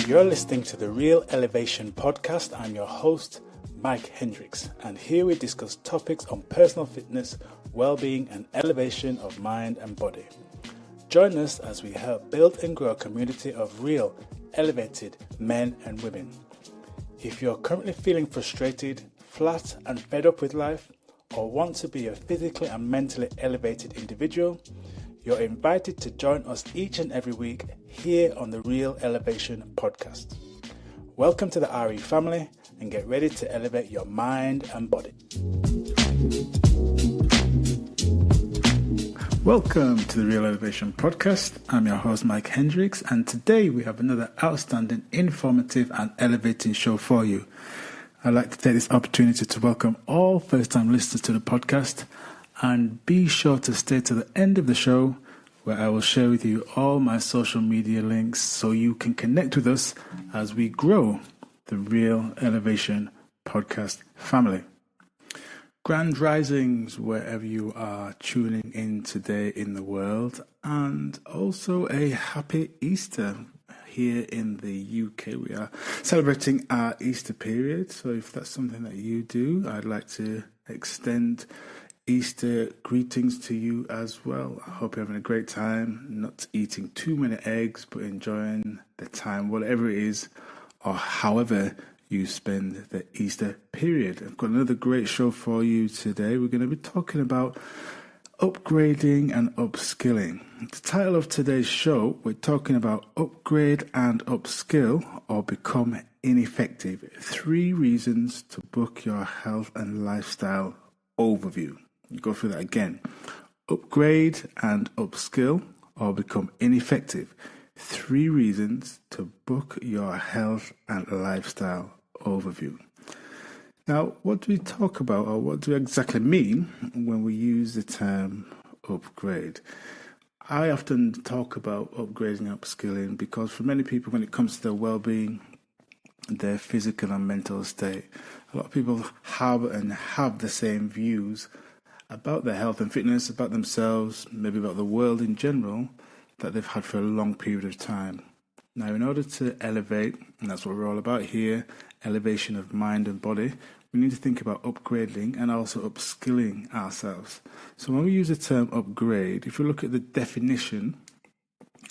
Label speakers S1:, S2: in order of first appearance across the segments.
S1: You're listening to the Real Elevation podcast. I'm your host, Mike Hendricks, and here we discuss topics on personal fitness, well-being, and elevation of mind and body. Join us as we help build and grow a community of real, elevated men and women. If you're currently feeling frustrated, flat, and fed up with life, or want to be a physically and mentally elevated individual, you're invited to join us each and every week here on the Real Elevation podcast. Welcome to the RE family and get ready to elevate your mind and body. Welcome to the Real Elevation podcast. I'm your host, Mike Hendricks, and today we have another outstanding, informative, and elevating show for you. I'd like to take this opportunity to welcome all first-time listeners to the podcast, and be sure to stay to the end of the show where I will share with you all my social media links so you can connect with us as we grow the Real Elevation podcast family. Grand risings wherever you are tuning in today in the world, and also a happy Easter. Here in the UK, we are celebrating our Easter period, so if that's something that you do, I'd like to extend Easter greetings to you as well. I hope you're having a great time, not eating too many eggs, but enjoying the time, whatever it is, or however you spend the Easter period. I've got another great show for you today. We're going to be talking about upgrading and upskilling. The title of today's show, we're talking about upgrade and upskill or become ineffective. 3 reasons to book your health and lifestyle overview. You go through that again. Upgrade and upskill or become ineffective. 3 reasons to book your health and lifestyle overview. Now, what do we talk about, or what do we exactly mean when we use the term upgrade? I often talk about upgrading and upskilling because for many people, when it comes to their well-being, their physical and mental state, a lot of people have the same views about their health and fitness, about themselves, maybe about the world in general, that they've had for a long period of time. Now, in order to elevate, and that's what we're all about here, elevation of mind and body, we need to think about upgrading and also upskilling ourselves. So when we use the term upgrade, if we look at the definition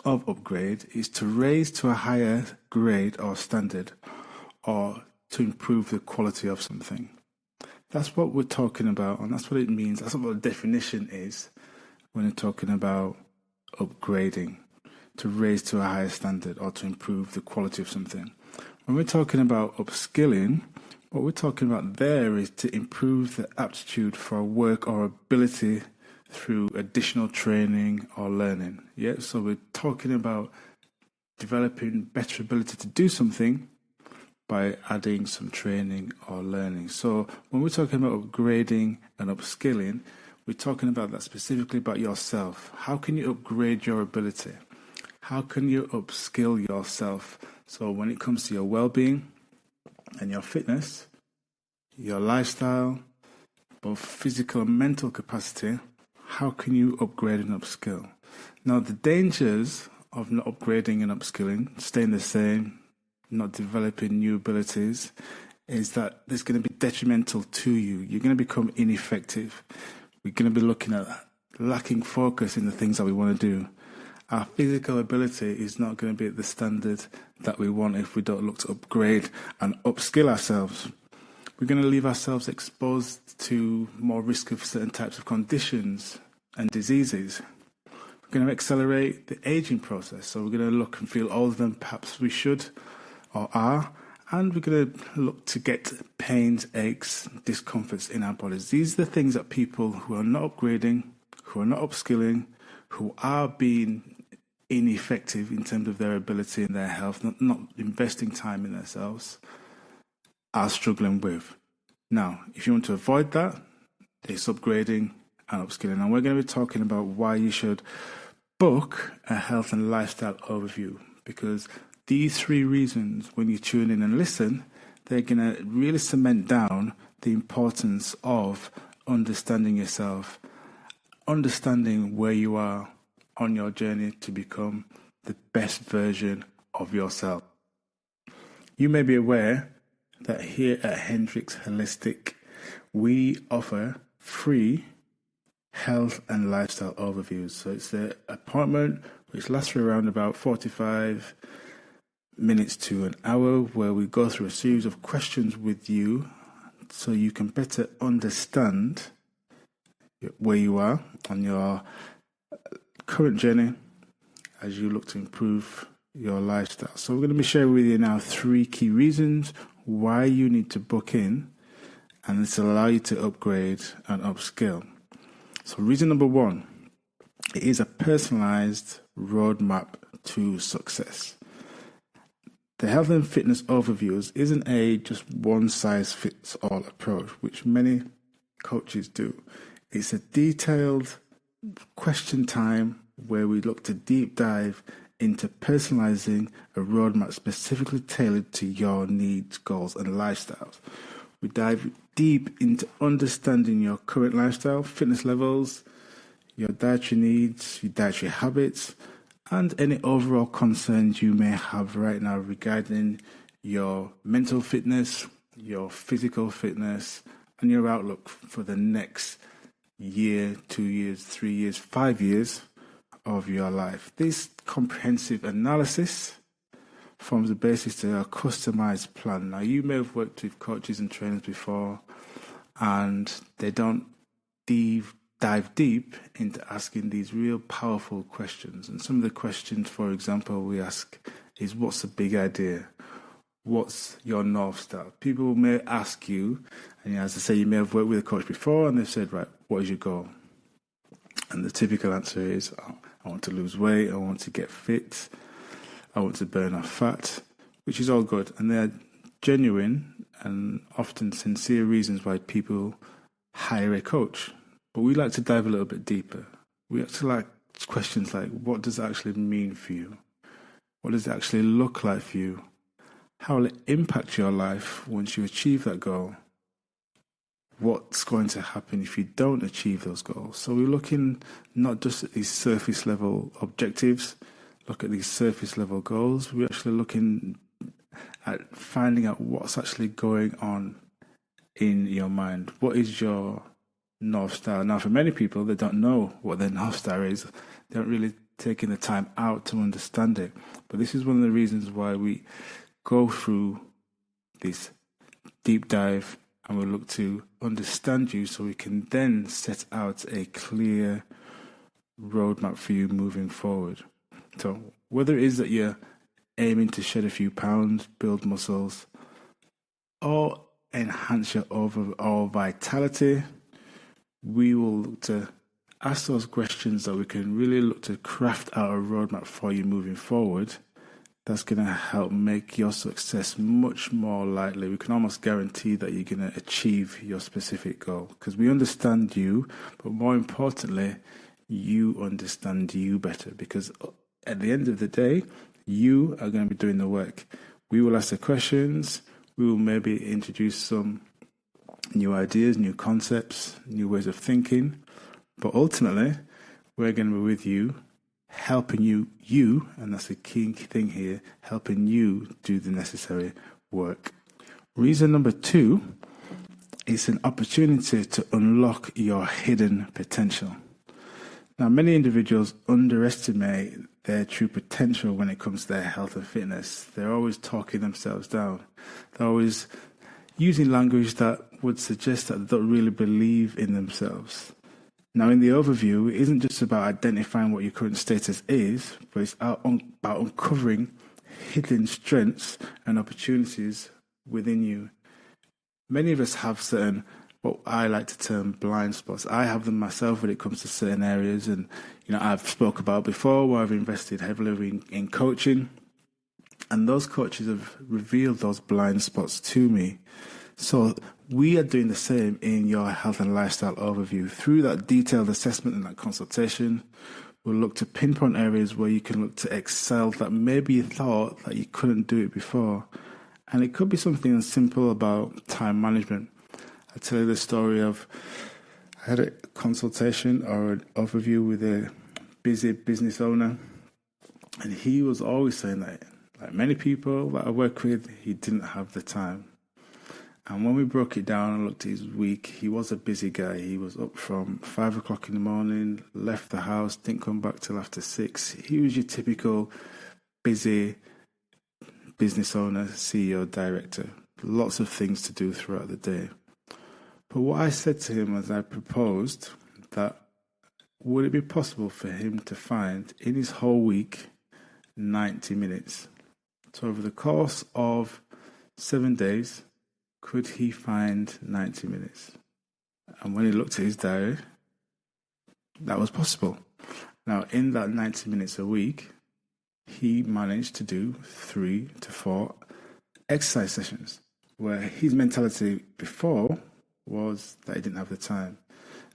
S1: of upgrade, is to raise to a higher grade or standard, or to improve the quality of something. That's what we're talking about, and that's what it means. That's what the definition is when we're talking about upgrading, to raise to a higher standard or to improve the quality of something. When we're talking about upskilling, what we're talking about there is to improve the aptitude for work or ability through additional training or learning. Yeah, so we're talking about developing better ability to do something by adding some training or learning. So when we're talking about upgrading and upskilling, we're talking about that specifically about yourself. How can you upgrade your ability? How can you upskill yourself? So when it comes to your well-being and your fitness, your lifestyle, both physical and mental capacity, how can you upgrade and upskill? Now, the dangers of not upgrading and upskilling, staying the same, not developing new abilities, is that there's going to be detrimental to you. You're going to become ineffective. We're going to be looking at lacking focus in the things that we want to do. Our physical ability is not going to be at the standard that we want if we don't look to upgrade and upskill ourselves. We're going to leave ourselves exposed to more risk of certain types of conditions and diseases. We're going to accelerate the aging process. So we're going to look and feel older than perhaps we should or are. And we're going to look to get pains, aches, discomforts in our bodies. These are the things that people who are not upgrading, who are not upskilling, who are being ineffective in terms of their ability and their health, not investing time in themselves, are struggling with. Now, if you want to avoid that, it's upgrading and upskilling. And we're going to be talking about why you should book a health and lifestyle overview, because these 3 reasons, when you tune in and listen, they're going to really cement down the importance of understanding yourself, understanding where you are on your journey to become the best version of yourself. You may be aware that here at Hendrix Holistic, we offer free health and lifestyle overviews. So it's an appointment which lasts for around about 45 minutes to an hour, where we go through a series of questions with you so you can better understand where you are on your current journey as you look to improve your lifestyle. So we're going to be sharing with you now 3 key reasons why you need to book in, and this will allow you to upgrade and upskill. So reason number 1, it is a personalized roadmap to success. The health and fitness overviews isn't a just one-size-fits-all approach, which many coaches do. It's a detailed question time where we look to deep dive into personalizing a roadmap specifically tailored to your needs, goals, and lifestyles. We dive deep into understanding your current lifestyle, fitness levels, your dietary needs, your dietary habits, and any overall concerns you may have right now regarding your mental fitness, your physical fitness, and your outlook for the next year, 2 years, 3 years, 5 years of your life. This comprehensive analysis forms the basis to a customized plan. Now, you may have worked with coaches and trainers before, and they don't dive deep into asking these real powerful questions. And some of the questions, for example, we ask is, what's the big idea? What's your North Star? People may ask you, and as I say, you may have worked with a coach before, and they've said, right, what is your goal? And the typical answer is, I want to lose weight, I want to get fit, I want to burn off fat, which is all good. And they're genuine and often sincere reasons why people hire a coach. But we like to dive a little bit deeper. We actually like questions like, what does it actually mean for you? What does it actually look like for you? How will it impact your life once you achieve that goal? What's going to happen if you don't achieve those goals? So we're looking not just at these surface level objectives, look at these surface level goals. We're actually looking at finding out what's actually going on in your mind. What is your North Star? Now, for many people, they don't know what their North Star is. They don't really taking the time out to understand it. But this is one of the reasons why we go through this deep dive, and we look to understand you so we can then set out a clear roadmap for you moving forward. So whether it is that you're aiming to shed a few pounds, build muscles, or enhance your overall vitality, we will look to ask those questions that we can really look to craft out a roadmap for you moving forward. That's going to help make your success much more likely. We can almost guarantee that you're going to achieve your specific goal because we understand you, but more importantly, you understand you better, because at the end of the day, you are going to be doing the work. We will ask the questions. We will maybe introduce some new ideas, new concepts, new ways of thinking. But ultimately, we're going to be with you, helping you, and that's the key thing here, helping you do the necessary work. Reason number 2 is an opportunity to unlock your hidden potential. Now, many individuals underestimate their true potential when it comes to their health and fitness. They're always talking themselves down. They're always using language that would suggest that they don't really believe in themselves. Now, in the overview, it isn't just about identifying what your current status is, but it's about uncovering hidden strengths and opportunities within you. Many of us have certain, what I like to term blind spots. I have them myself when it comes to certain areas, and I've spoke about before where I've invested heavily in coaching, and those coaches have revealed those blind spots to me. So we are doing the same in your health and lifestyle overview. Through that detailed assessment and that consultation, we'll look to pinpoint areas where you can look to excel that maybe you thought that you couldn't do it before. And it could be something as simple about time management. I'll tell you the story of, I had a consultation or an overview with a busy business owner, and he was always saying that Like many people that I work with, he didn't have the time. And when we broke it down and looked at his week, he was a busy guy. He was up from 5 o'clock in the morning, left the house, didn't come back till after 6. He was your typical busy business owner, CEO, director. Lots of things to do throughout the day. But what I said to him as I proposed that would it be possible for him to find in his whole week 90 minutes? So over the course of 7 days, could he find 90 minutes? And when he looked at his diary, that was possible. Now, in that 90 minutes a week, he managed to do 3 to 4 exercise sessions, where his mentality before was that he didn't have the time.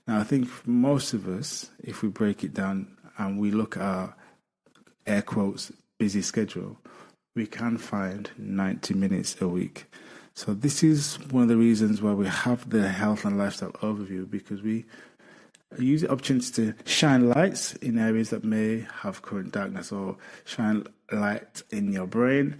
S1: Now, I think for most of us, if we break it down and we look at our, air quotes, busy schedule, we can find 90 minutes a week. So this is one of the reasons why we have the health and lifestyle overview, because we use the opportunity to shine lights in areas that may have current darkness, or shine light in your brain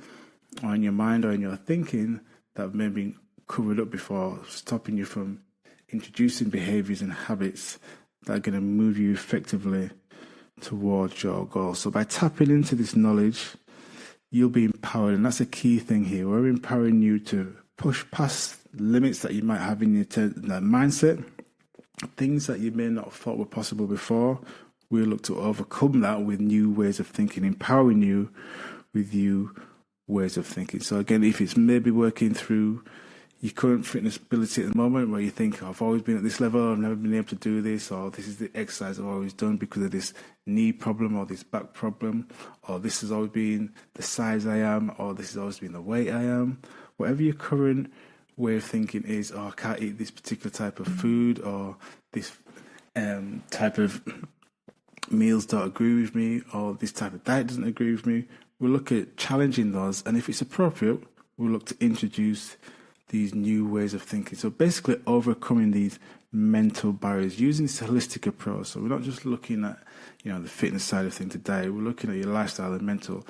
S1: or in your mind or in your thinking that may be covered up before, stopping you from introducing behaviors and habits that are going to move you effectively towards your goal. So by tapping into this knowledge, you'll be empowered. And that's a key thing here. We're empowering you to push past limits that you might have in your mindset, things that you may not have thought were possible before. We'll look to overcome that with new ways of thinking, empowering you with new ways of thinking. So again, if it's maybe working through your current fitness ability at the moment, where you think, I've always been at this level, I've never been able to do this, or this is the exercise I've always done because of this knee problem or this back problem, or this has always been the size I am, or this has always been the weight I am. Whatever your current way of thinking is, I can't eat this particular type of food, or this type of meals don't agree with me, or this type of diet doesn't agree with me, we'll look at challenging those, and if it's appropriate, we'll look to introduce these new ways of thinking. So basically overcoming these mental barriers, using this holistic approach. So we're not just looking at, the fitness side of things today. We're looking at your lifestyle and mental,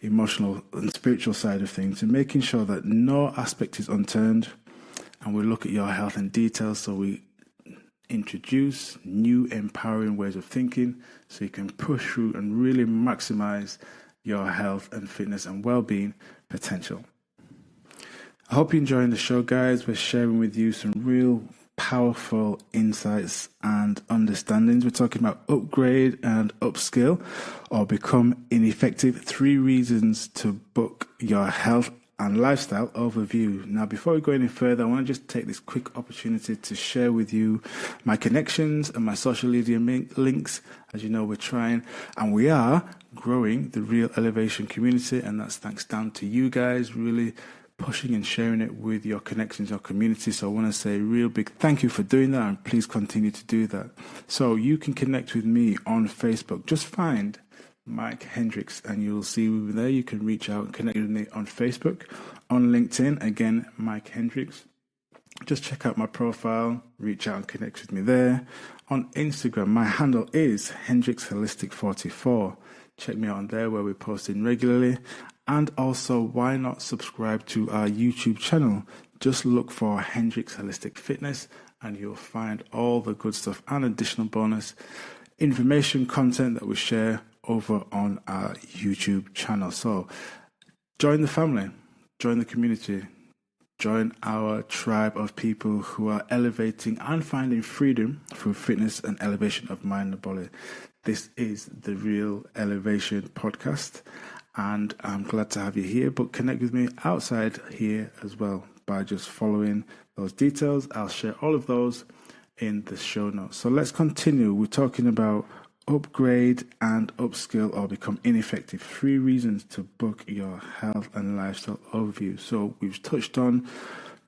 S1: emotional and spiritual side of things, and making sure that no aspect is unturned. And we look at your health in detail. So we introduce new empowering ways of thinking so you can push through and really maximize your health and fitness and well-being potential. I hope you're enjoying the show, guys. We're sharing with you some real powerful insights and understandings. We're talking about upgrade and upskill, or become ineffective. 3 reasons to book your health and lifestyle overview. Now, before we go any further, I want to just take this quick opportunity to share with you my connections and my social media links. As you know, we're trying and we are growing the Real Elevation community, and that's thanks down to you guys really pushing and sharing it with your connections, your community. So I want to say a real big thank you for doing that, and please continue to do that. So you can connect with me on Facebook. Just find Mike Hendricks and you'll see me there. You can reach out and connect with me on Facebook, on LinkedIn, again, Mike Hendricks. Just check out my profile, reach out and connect with me there. On Instagram, my handle is Hendricks Holistic 44. Check me out on there where we're posting regularly. And also, why not subscribe to our YouTube channel? Just look for Hendricks Holistic Fitness and you'll find all the good stuff and additional bonus information content that we share over on our YouTube channel. So join the family, join the community, join our tribe of people who are elevating and finding freedom through fitness and elevation of mind and body. This is the Real Elevation podcast. And I'm glad to have you here, but connect with me outside here as well by just following those details. I'll share all of those in the show notes. So let's continue. We're talking about upgrade and upskill or become ineffective. 3 reasons to book your health and lifestyle overview. So we've touched on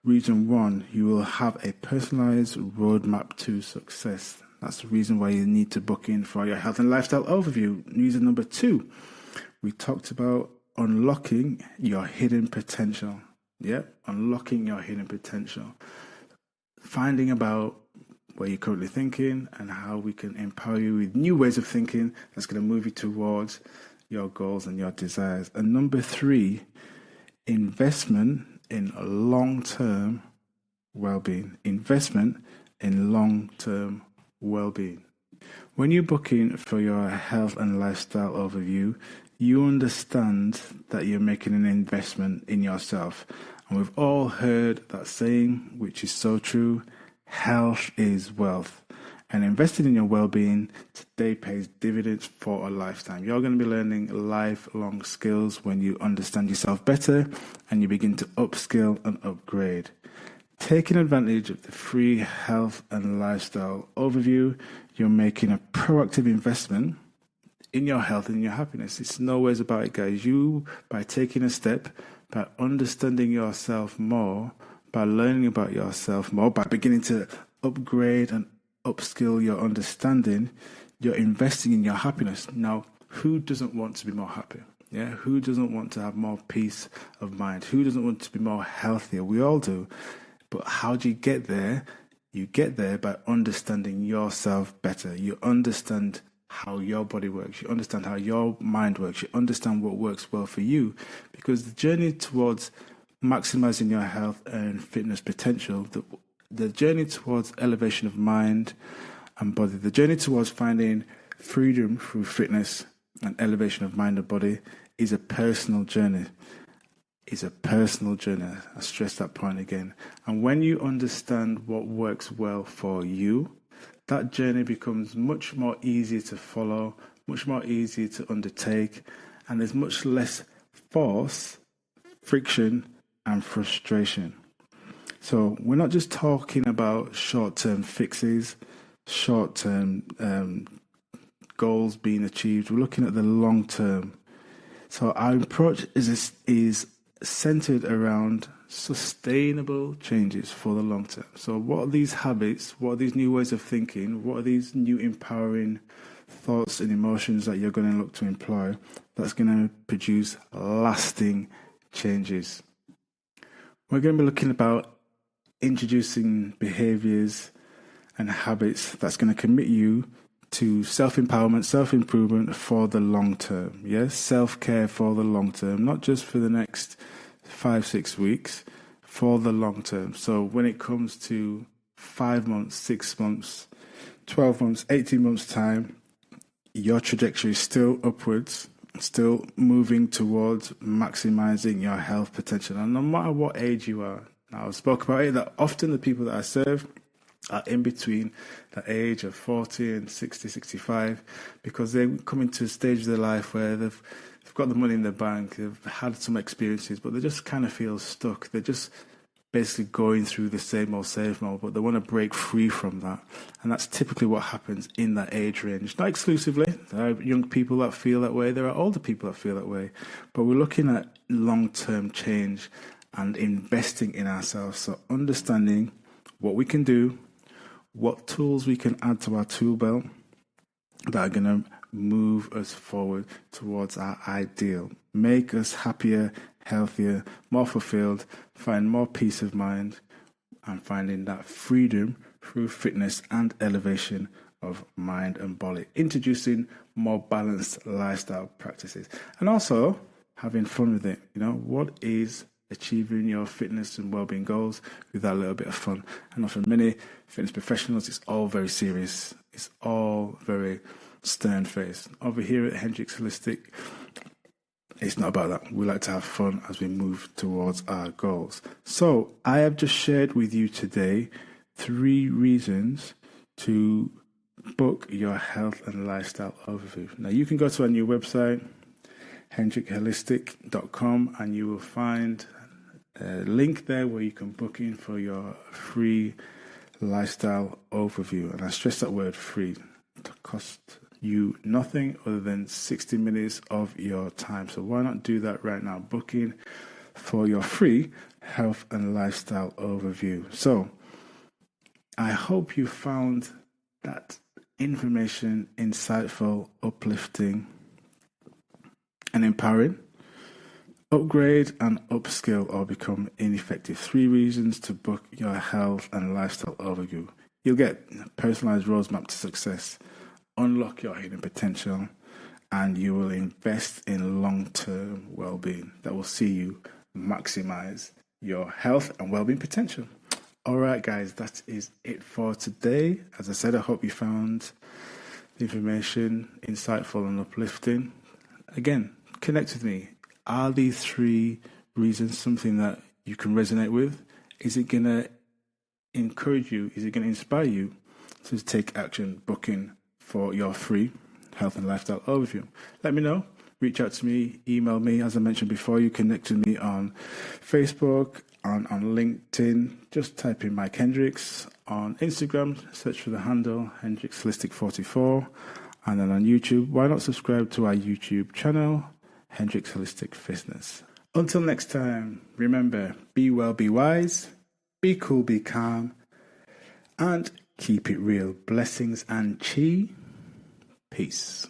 S1: reason 1. You will have a personalized roadmap to success. That's the reason why you need to book in for your health and lifestyle overview. Reason number 2. We talked about unlocking your hidden potential. Yep, unlocking your hidden potential. Finding about where you're currently thinking and how we can empower you with new ways of thinking that's going to move you towards your goals and your desires. And number 3, investment in long-term well-being. Investment in long-term well-being. When you're booking for your health and lifestyle overview, you understand that you're making an investment in yourself. And we've all heard that saying, which is so true: health is wealth. And investing in your well-being today pays dividends for a lifetime. You're going to be learning lifelong skills when you understand yourself better and you begin to upskill and upgrade. Taking advantage of the free health and lifestyle overview, you're making a proactive investment in your health and your happiness. It's no ways about it, guys. You, by taking a step, by understanding yourself more, by learning about yourself more, by beginning to upgrade and upskill your understanding, you're investing in your happiness. Now, who doesn't want to be more happy? Yeah, who doesn't want to have more peace of mind? Who doesn't want to be more healthier? We all do. But how do you get there? You get there by understanding yourself better. You understand how your body works. You understand how your mind works. You understand what works well for you. Because the journey towards maximizing your health and fitness potential, the journey towards elevation of mind and body, the journey towards finding freedom through fitness and elevation of mind and body is a personal journey. Is a personal journey. I stress that point again. And when you understand what works well for you, that journey becomes much more easy to follow, much more easy to undertake, and there's much less force, friction, and frustration. So we're not just talking about short-term fixes, short-term goals being achieved. We're looking at the long term. So our approach is centered around sustainable changes for the long term. So what are these habits? What are these new ways of thinking? What are these new empowering thoughts and emotions that you're going to look to employ that's going to produce lasting changes? We're going to be looking about introducing behaviors and habits that's going to commit you to self-empowerment, self-improvement for the long term. Yes, self-care for the long term, not just for the next 5-6 weeks, for the long term. So when it comes to 5 months, 6 months, 12 months, 18 months time, your trajectory is still upwards, still moving towards maximizing your health potential. And no matter what age you are, now I've spoke about it, that often the people that I serve are in between the age of 40 and 60, 65, because they come into a stage of their life where they've got the money in their bank, they've had some experiences, but they just kind of feel stuck. They're just basically going through the same old, but they want to break free from that. And that's typically what happens in that age range. Not exclusively. There are young people that feel that way. There are older people that feel that way. But we're looking at long-term change and investing in ourselves. So understanding what we can do, what tools we can add to our tool belt that are going to move us forward towards our ideal, make us happier, healthier, more fulfilled, find more peace of mind, and finding that freedom through fitness and elevation of mind and body, introducing more balanced lifestyle practices, and also having fun with it. You know, what is achieving your fitness and well-being goals with that little bit of fun? And for many fitness professionals, it's all very serious. It's all very stern-faced. Over here at Hendrix Holistic, it's not about that. We like to have fun as we move towards our goals. So I have just shared with you today 3 reasons to book your health and lifestyle overview. Now you can go to our new website, hendrixholistic.com, and you will find a link there where you can book in for your free lifestyle overview. And I stress that word free. It costs you nothing other than 60 minutes of your time. So why not do that right now? Book in for your free health and lifestyle overview. So I hope you found that information insightful, uplifting, and empowering. Upgrade and upskill or become ineffective. 3 reasons to book your health and lifestyle overview. You'll get a personalized roadmap to success, unlock your hidden potential, and you will invest in long-term well-being that will see you maximize your health and well-being potential. All right, guys, that is it for today. As I said, I hope you found the information insightful and uplifting. Again, connect with me. Are these 3 reasons something that you can resonate with? Is it going to encourage you? Is it going to inspire you to take action booking for your free health and lifestyle overview? Let me know. Reach out to me, email me. As I mentioned before, you connect with me on Facebook, on LinkedIn. Just type in Mike Hendricks. On Instagram, search for the handle Hendricks Holistic 44. And then on YouTube, why not subscribe to our YouTube channel, Hendricks Holistic Fitness. Until next time, remember, be well, be wise, be cool, be calm, and keep it real. Blessings and chi. Peace.